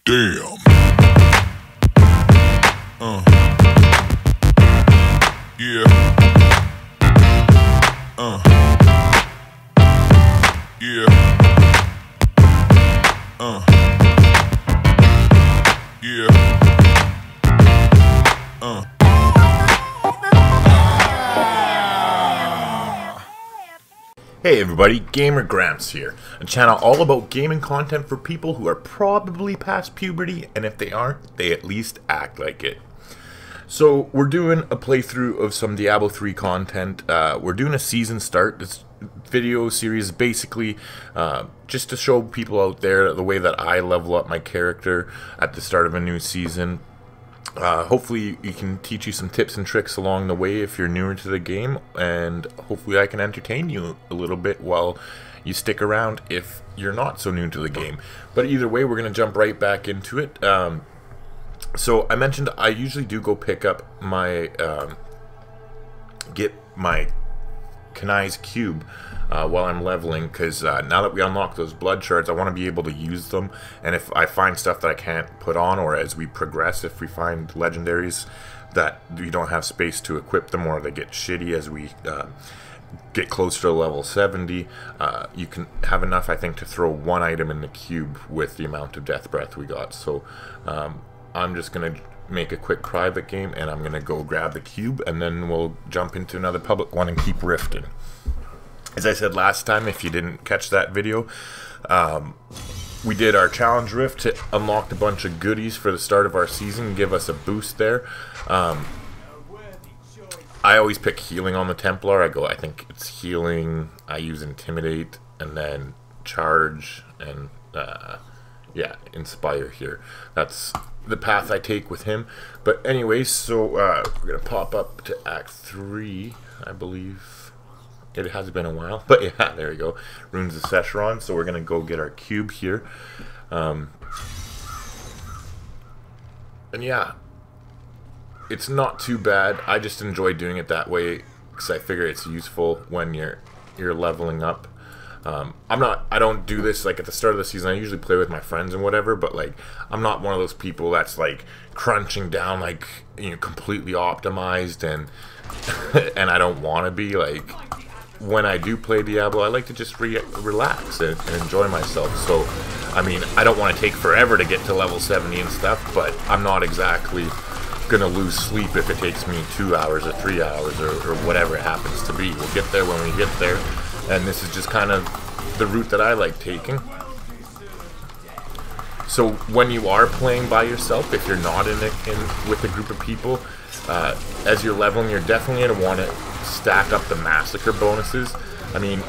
Damn. Yeah. Yeah. Yeah. Hey everybody, Gamer Grampz here, a channel all about gaming content for people who are probably past puberty, and if they aren't, they at least act like it. So we're doing a playthrough of some Diablo 3 content. We're doing a season start. This video series is basically just to show people out there the way that I level up my character at the start of a new season. Hopefully you can teach you some tips and tricks along the way if you're newer to the game, and hopefully I can entertain you a little bit while you stick around if you're not so new to the game. But either way, we're going to jump right back into it. So I mentioned I usually do go pick up my get my Kanai's cube while I'm leveling, because now that we unlock those blood shards, I want to be able to use them, and if I find stuff that I can't put on, or as we progress, if we find legendaries that we don't have space to equip them, or they get shitty as we get closer to level 70, you can have enough, I think, to throw one item in the cube with the amount of death breath we got. So I'm just going to make a quick private game, and I'm going to go grab the cube, and then we'll jump into another public one and keep rifting. As I said last time, if you didn't catch that video, we did our challenge rift to unlock a bunch of goodies for the start of our season, give us a boost there. I always pick healing on the Templar. I think it's healing, I use intimidate, and then charge, and yeah, inspire here. That's the path I take with him. But anyways, so we're gonna pop up to Act 3, I believe. It has been a while, but yeah, there we go. Runes of Secheron. So we're gonna go get our cube here, and yeah, it's not too bad. I just enjoy doing it that way because I figure it's useful when you're leveling up. I don't do this like at the start of the season. I usually play with my friends and whatever, but like I'm not one of those people that's like crunching down, like, you know, completely optimized, and and I don't want to be. Like, when I do play Diablo, I like to just relax and enjoy myself. So I mean, I don't want to take forever to get to level 70 and stuff, but I'm not exactly gonna lose sleep if it takes me 2 hours or 3 hours or whatever it happens to be. We'll get there when we get there. And this is just kind of the route that I like taking. So when you are playing by yourself, if you're not with a group of people, as you're leveling, you're definitely going to want to stack up the massacre bonuses. I mean,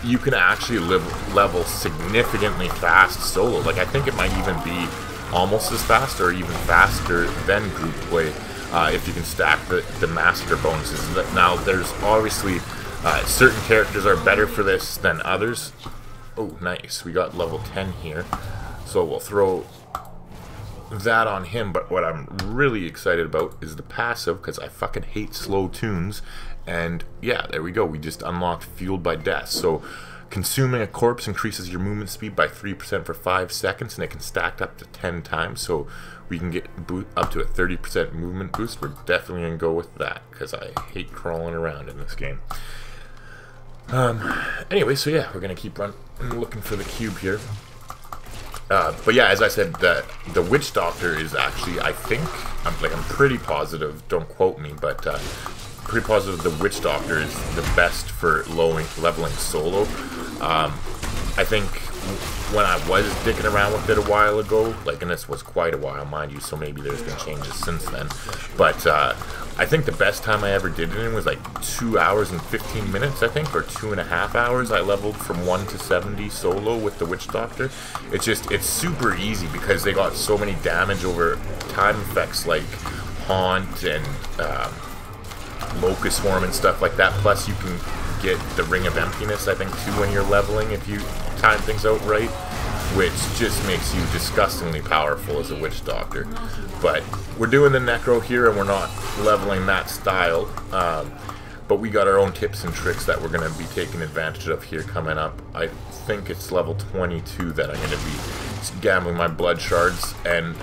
you can actually level significantly fast solo. Like, I think it might even be almost as fast or even faster than group play if you can stack the massacre bonuses. Now, there's obviously certain characters are better for this than others. Oh, nice. We got level 10 here. So we'll throw that on him. But what I'm really excited about is the passive, because I fucking hate slow tunes. And yeah, there we go. We just unlocked Fueled by Death. So consuming a corpse increases your movement speed by 3% for 5 seconds, and it can stack up to 10 times. So we can get up to a 30% movement boost. We're definitely going to go with that, because I hate crawling around in this game. Anyway, so yeah, we're gonna keep looking for the cube here. But yeah, as I said, the Witch Doctor is actually, I think, I'm pretty positive, don't quote me, but pretty positive the Witch Doctor is the best for leveling solo. I think when I was dicking around with it a while ago, like, and this was quite a while, mind you, so maybe there's been changes since then, but I think the best time I ever did it in was like 2 hours and 15 minutes, I think, or 2.5 hours. I leveled from 1 to 70 solo with the Witch Doctor. It's super easy because they got so many damage over time effects like Haunt and Locust Swarm and stuff like that. Plus you can get the Ring of Emptiness, I think, too, when you're leveling, if you time things out right, which just makes you disgustingly powerful as a Witch Doctor. But we're doing the Necro here, and we're not leveling that style, but we got our own tips and tricks that we're going to be taking advantage of here coming up. I think it's level 22 that I'm going to be just gambling my blood shards, and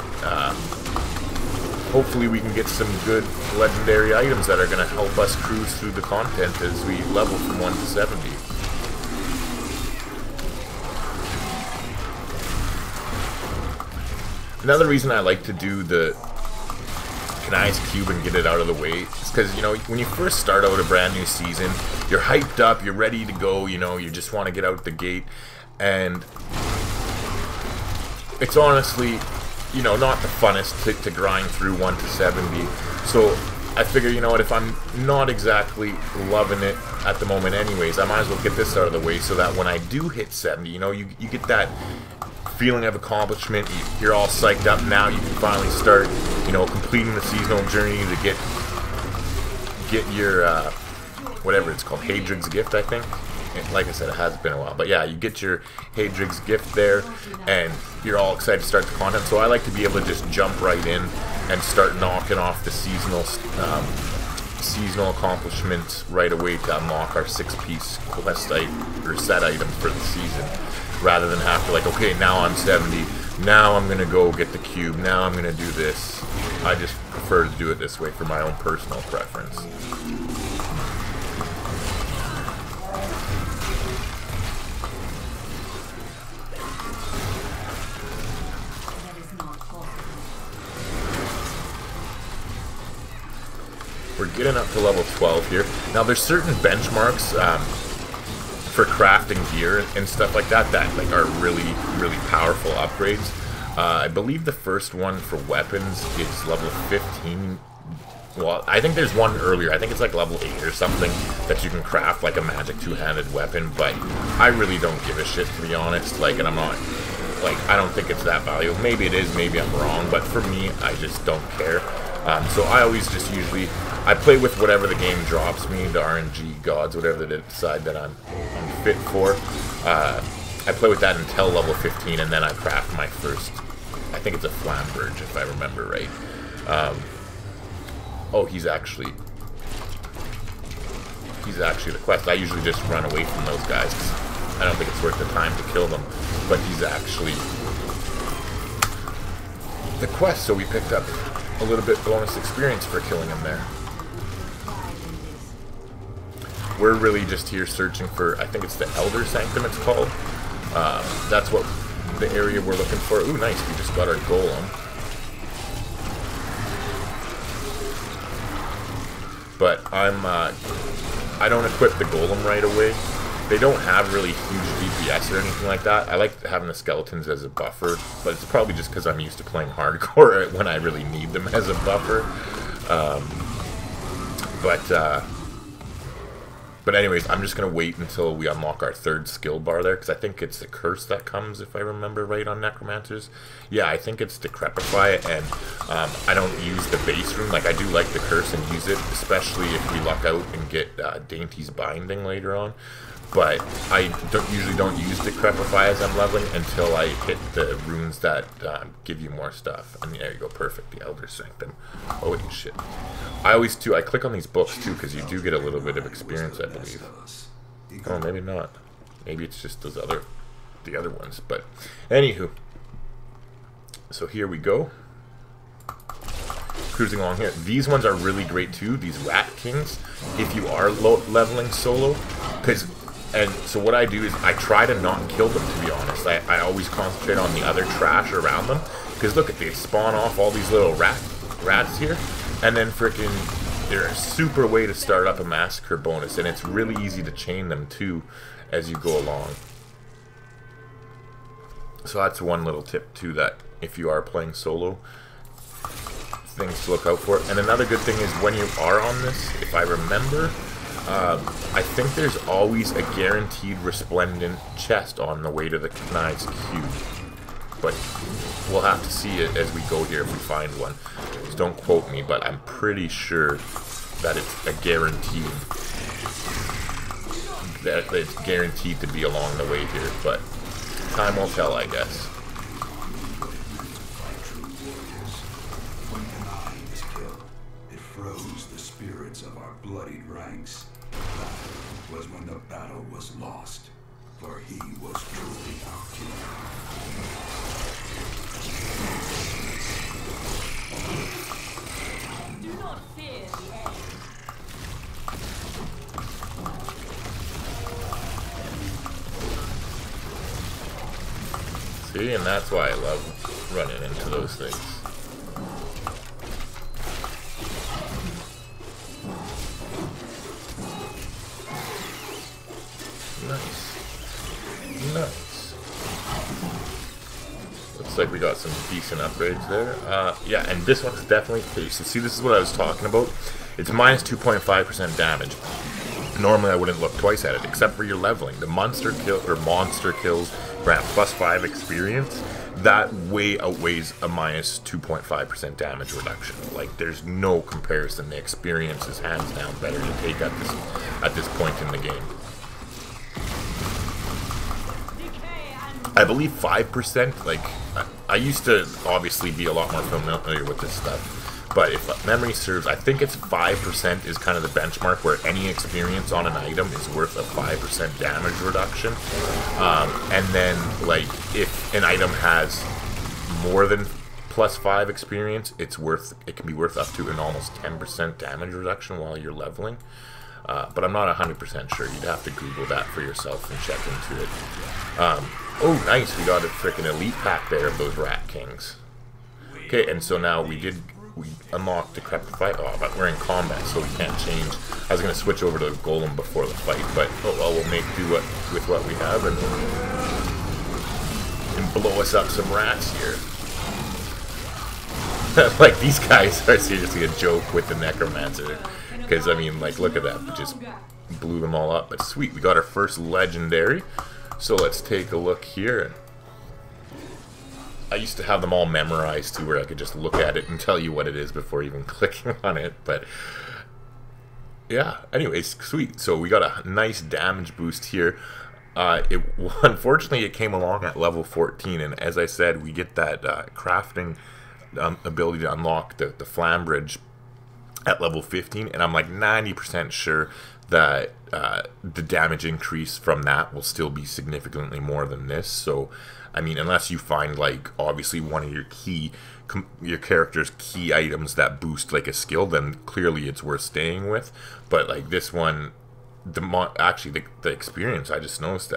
hopefully we can get some good legendary items that are going to help us cruise through the content as we level from 1 to 70. Another reason I like to do the Kanai's Cube and get it out of the way is because, you know, when you first start out a brand new season, you're hyped up, you're ready to go, you know, you just want to get out the gate, and it's honestly, you know, not the funnest to grind through 1 to 70. So I figure, you know what, if I'm not exactly loving it at the moment anyways, I might as well get this out of the way so that when I do hit 70, you know, you get that feeling of accomplishment. You're all psyched up now. You can finally start, you know, completing the seasonal journey to get your whatever it's called, Hadrig's gift, I think. Like I said, it has been a while, but yeah, you get your Hadrig's gift there, and you're all excited to start the content. So I like to be able to just jump right in and start knocking off the seasonal accomplishments right away to unlock our 6-piece quest or set item for the season, rather than have to, like, okay, now I'm 70, now I'm gonna go get the cube, now I'm gonna do this. I just prefer to do it this way for my own personal preference. We're getting up to level 12 here. Now there's certain benchmarks for crafting gear and stuff like that like are really, really powerful upgrades. I believe the first one for weapons is level 15. Well, I think there's one earlier. I think it's like level 8 or something that you can craft like a magic two-handed weapon, but I really don't give a shit, to be honest. Like, and I'm not, like, I don't think it's that valuable. Maybe it is, maybe I'm wrong, but for me, I just don't care. So I always just usually, I play with whatever the game drops me, the RNG gods, whatever they decide that I'm fit for. I play with that until level 15, and then I craft my first, I think it's a Flamberge, if I remember right. Oh, he's actually the quest. I usually just run away from those guys, 'cause I don't think it's worth the time to kill them, but he's actually the quest, so we picked up a little bit bonus experience for killing him there. We're really just here searching for, I think it's the Elder Sanctum it's called. That's what the area we're looking for. Ooh, nice, we just got our golem. But I don't equip the golem right away. They don't have really huge DPS or anything like that. I like having the skeletons as a buffer, but it's probably just because I'm used to playing hardcore when I really need them as a buffer. But anyways, I'm just going to wait until we unlock our 3rd skill bar there, because I think it's the curse that comes, if I remember right, on Necromancers. Yeah, I think it's Decrepify, and I don't use the base rune. Like, I do like the curse and use it, especially if we luck out and get Dainty's Binding later on. But I usually don't use Decrepify as I'm leveling until I hit the runes that give you more stuff. And there you go, perfect, the Elder Sanctum. Oh wait, shit. I click on these books too, because you do get a little bit of experience, I believe. Oh, maybe not. Maybe it's just the other ones. But anywho, so here we go. Cruising along here. These ones are really great too, these Rat Kings, if you are leveling solo, and so what I do is I try to not kill them, to be honest. I always concentrate on the other trash around them, because look, they spawn off all these little rats here, and then frickin' they're a super way to start up a massacre bonus, and it's really easy to chain them too as you go along. So that's one little tip too, that if you are playing solo, things to look out for. And another good thing is when you are on this, if I remember, I think there's always a guaranteed resplendent chest on the way to the Kanai's Cube. But we'll have to see it as we go here if we find one. Just don't quote me, but I'm pretty sure that it's a guaranteed. That it's guaranteed to be along the way here, but time will tell, I guess. It froze the spirits of our bloodied ranks. That was when the battle was lost, for he was truly our king. See, and that's why I love running into those things. Nice. Nice. Looks like we got some decent upgrades there. Yeah, and this one's definitely... Okay, so see, this is what I was talking about. It's minus 2.5% damage. Normally I wouldn't look twice at it, except for your leveling. The monster kills grant plus 5 experience. That way outweighs a minus 2.5% damage reduction. Like, there's no comparison. The experience is hands down better to take at this point in the game. I believe 5%, like, I used to obviously be a lot more familiar with this stuff. But if memory serves, I think it's 5% is kind of the benchmark where any experience on an item is worth a 5% damage reduction. And then, like, if an item has more than plus 5 experience, it can be worth up to an almost 10% damage reduction while you're leveling. But I'm not 100% sure. You'd have to Google that for yourself and check into it. Oh, nice. We got a freaking elite pack there of those Rat Kings. Okay, and so now we unlocked Decrepit Fight. Oh, but we're in combat, so we can't change. I was going to switch over to the Golem before the fight, but oh well, we'll make do with what we have and blow us up some rats here. Like, these guys are seriously a joke with the Necromancer. Because, I mean, like, look at that. We just blew them all up. But sweet, we got our first legendary. So let's take a look here. I used to have them all memorized too, where I could just look at it and tell you what it is before even clicking on it. But yeah, anyways, sweet. So we got a nice damage boost here. Unfortunately, it came along at level 14, and as I said, we get that crafting ability to unlock the Flam Bridge at level 15, and I'm like 90% sure that the damage increase from that will still be significantly more than this. So I mean, unless you find, like, obviously one of your character's key items that boost, like, a skill, then clearly it's worth staying with. But, like, this one, actually, the experience, I just noticed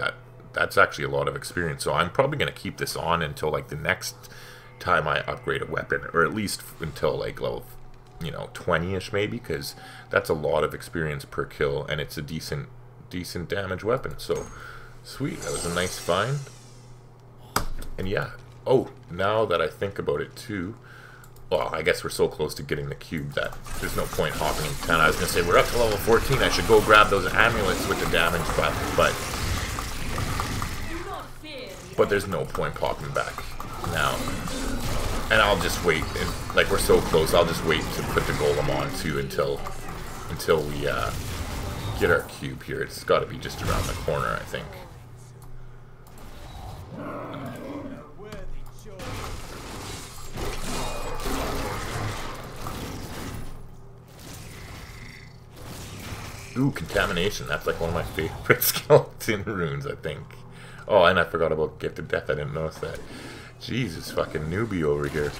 that's actually a lot of experience. So I'm probably going to keep this on until, like, the next time I upgrade a weapon, or at least until, like, level, 20-ish maybe, because that's a lot of experience per kill, and it's a decent damage weapon. So, sweet, that was a nice find. And yeah, oh, now that I think about it too, well, I guess we're so close to getting the cube that there's no point hopping in town. I was going to say, we're up to level 14, I should go grab those amulets with the damage buff, but there's no point popping back now. And I'll just wait, and, like, we're so close, I'll just wait to put the golem on too until we get our cube here. It's got to be just around the corner, I think. Ooh, contamination. That's like one of my favorite skeleton runes, I think. Oh, and I forgot about Gift of Death. I didn't notice that. Jesus, fucking newbie over here.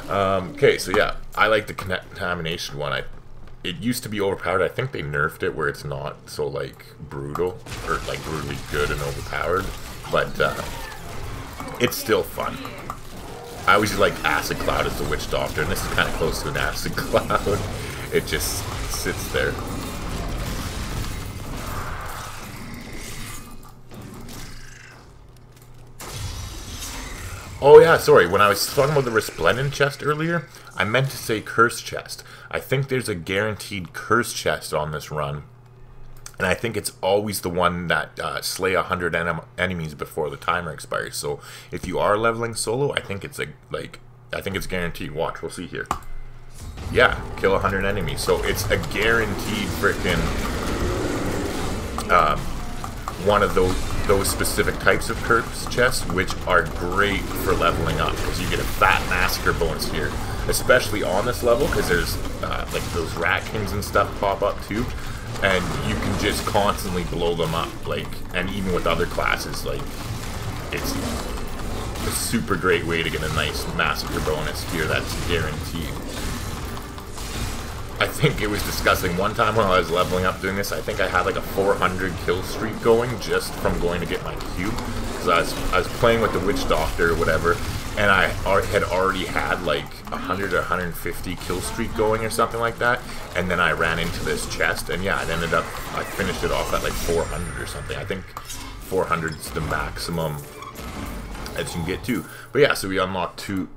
Okay, so yeah, I like the contamination one. It used to be overpowered. I think they nerfed it where it's not so, like, brutal, or, like, brutally good and overpowered. But, it's still fun. I always like Acid Cloud as the Witch Doctor, and this is kind of close to an Acid Cloud. It just sits there. Oh yeah, sorry, when I was talking about the Resplendent chest earlier, I meant to say Curse chest. I think there's a guaranteed Curse chest on this run, and I think it's always the one that slay 100 enemies before the timer expires. So if you are leveling solo, I think it's I think it's guaranteed. Watch, we'll see here. Yeah, kill 100 enemies. So it's a guaranteed freaking one of those specific types of curse chests, which are great for leveling up because you get a fat massacre bonus here, especially on this level, because there's like those Rat Kings and stuff pop up too, and you can just constantly blow them up. Like, and even with other classes, like, it's a super great way to get a nice massacre bonus here that's guaranteed. I think it was disgusting. One time when I was leveling up doing this, I think I had like a 400 kill streak going just from going to get my cube. Because I was playing with the Witch Doctor or whatever, and I had already had like 100 or 150 kill streak going or something like that. And then I ran into this chest, and yeah, I finished it off at like 400 or something. I think 400 is the maximum that you can get to. But yeah, so we unlocked two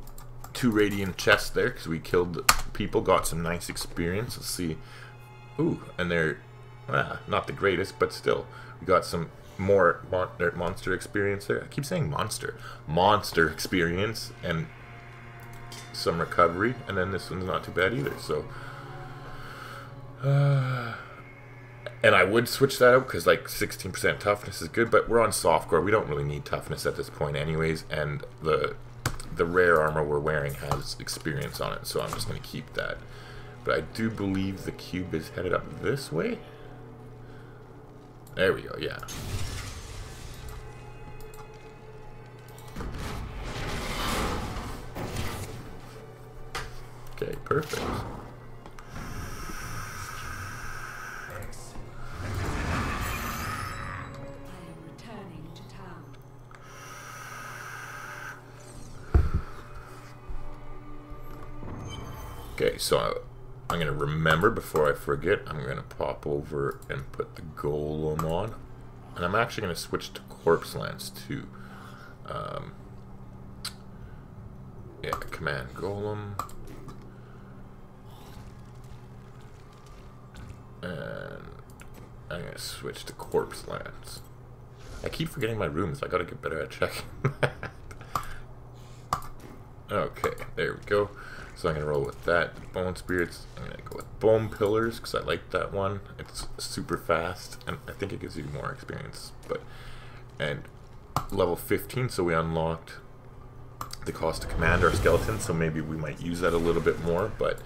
radiant chests there because we killed people, got some nice experience. Let's see. Ooh, and they're not the greatest, but still, we got some more monster experience there. I keep saying monster experience, and some recovery, and then this one's not too bad either. So, and I would switch that out because like 16% toughness is good, but we're on softcore. We don't really need toughness at this point, anyways, and the rare armor we're wearing has experience on it, so I'm just going to keep that. But I do believe the cube is headed up this way. There we go, yeah. Okay, perfect. Okay, so I'm going to remember before I forget, I'm going to pop over and put the golem on. And I'm actually going to switch to corpse lance too. Yeah, command golem. And I'm going to switch to corpse lance. I keep forgetting my rooms. I got to get better at checking that. Okay, there we go. So I'm going to roll with that. Bone spirits. I'm going to go with bone pillars because I like that one. It's super fast and I think it gives you more experience. And level 15, so we unlocked the cost to command our skeleton, so maybe we might use that a little bit more, but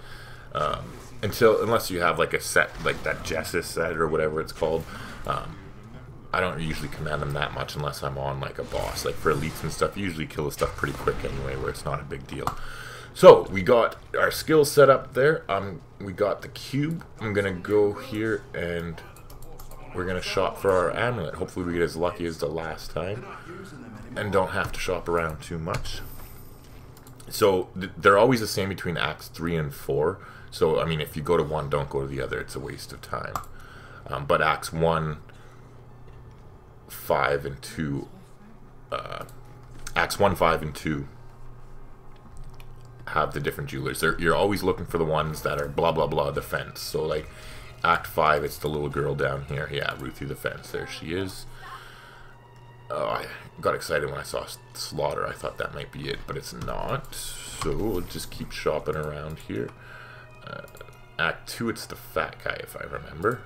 unless you have like a set like that Jessis set or whatever it's called, I don't usually command them that much unless I'm on like a boss. Like for elites and stuff, you usually kill the stuff pretty quick anyway, where it's not a big deal. So we got our skills set up there. We got the cube. I'm gonna go here and we're gonna shop for our amulet. Hopefully we get as lucky as the last time and don't have to shop around too much. So they're always the same between acts 3 and 4. So I mean, if you go to one, don't go to the other. It's a waste of time. But acts 1, 5, and 2. Acts 1, 5, and 2 have the different jewelers. You're always looking for the ones that are blah blah blah the fence. So like Act 5, it's the little girl down here. Yeah, Ruthie the fence. There she is. Oh, I got excited when I saw Slaughter. I thought that might be it, but it's not. So we'll just keep shopping around here. Act 2, it's the fat guy, if I remember.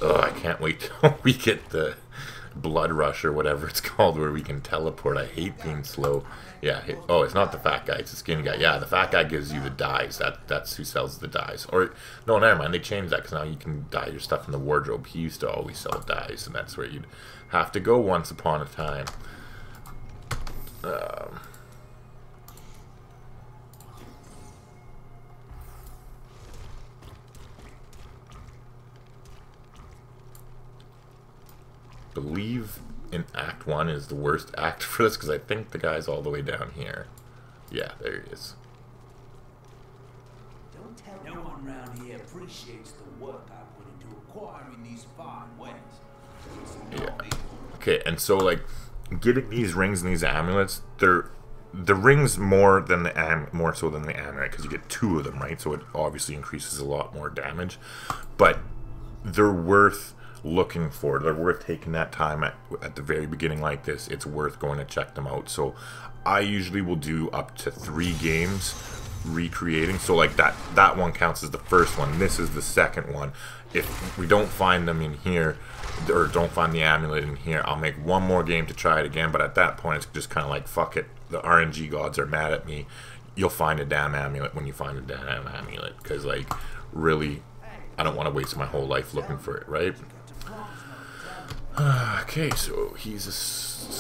Oh, I can't wait till we get the blood rush or whatever it's called, where we can teleport. I hate being slow. Yeah. Oh, it's not the fat guy. It's the skinny guy. Yeah, the fat guy gives you the dyes. That's who sells the dyes. Or no, never mind. They changed that because now you can dye your stuff in the wardrobe. He used to always sell dyes, and that's where you'd have to go once upon a time. Believe in Act 1 is the worst act for this because I think the guy's all the way down here. Yeah, there he is. Don't tell no one around here appreciates the work I put into acquiring these fine wares. Yeah. Okay, and so like getting these rings and these amulets, the rings more so than the amulet because you get 2 of them, right? So it obviously increases a lot more damage, but they're worth looking for. They're worth taking that time at the very beginning like this. It's worth going to check them out. So I usually will do up to 3 games recreating. So like that one counts as the first one. This is the second one. If we don't find them in here, or don't find the amulet in here, I'll make one more game to try it again. But at that point, it's just kind of like, fuck it. The RNG gods are mad at me. You'll find a damn amulet when you find a damn amulet. Because like, really, I don't want to waste my whole life looking for it, right? Okay, so he's a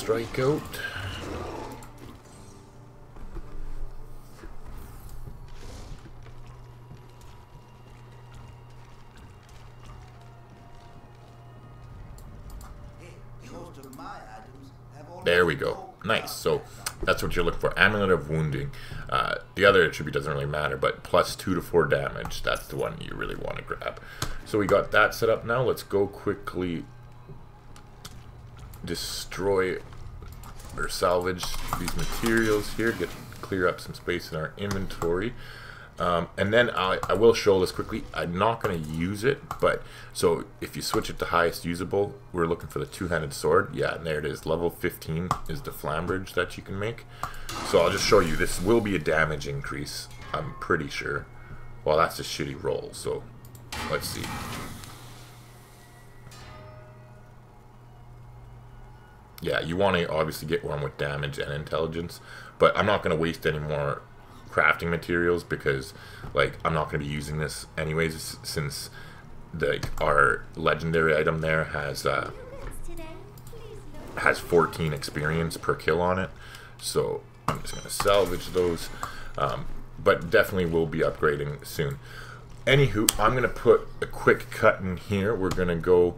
strike out. There we go. Nice. So that's what you're looking for. Amulet of Wounding. The other attribute doesn't really matter, but plus 2 to 4 damage. That's the one you really want to grab. So we got that set up now. Let's go quickly destroy or salvage these materials here. Clear up some space in our inventory. And then I will show this quickly. I'm not going to use it, but so if you switch it to highest usable, we're looking for the two-handed sword. Yeah, and there it is. Level 15 is the flambridge that you can make. So I'll just show you. This will be a damage increase, I'm pretty sure. Well, that's a shitty roll, so let's see. Yeah, you want to obviously get one with damage and intelligence, but I'm not going to waste any more crafting materials because like I'm not going to be using this anyways, since our legendary item there has 14 experience per kill on it, so I'm just going to salvage those, but definitely will be upgrading soon. Anywho, I'm going to put a quick cut in here. We're going to go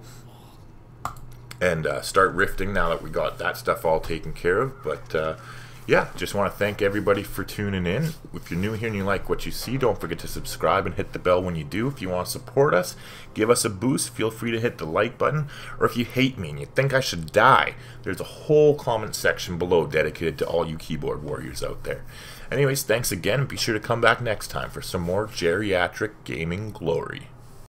and start rifting now that we got that stuff all taken care of, but yeah, just want to thank everybody for tuning in. If you're new here and you like what you see, don't forget to subscribe and hit the bell when you do. If you want to support us, give us a boost, feel free to hit the like button. Or if you hate me and you think I should die, there's a whole comment section below dedicated to all you keyboard warriors out there. Anyways, thanks again, and be sure to come back next time for some more geriatric gaming glory.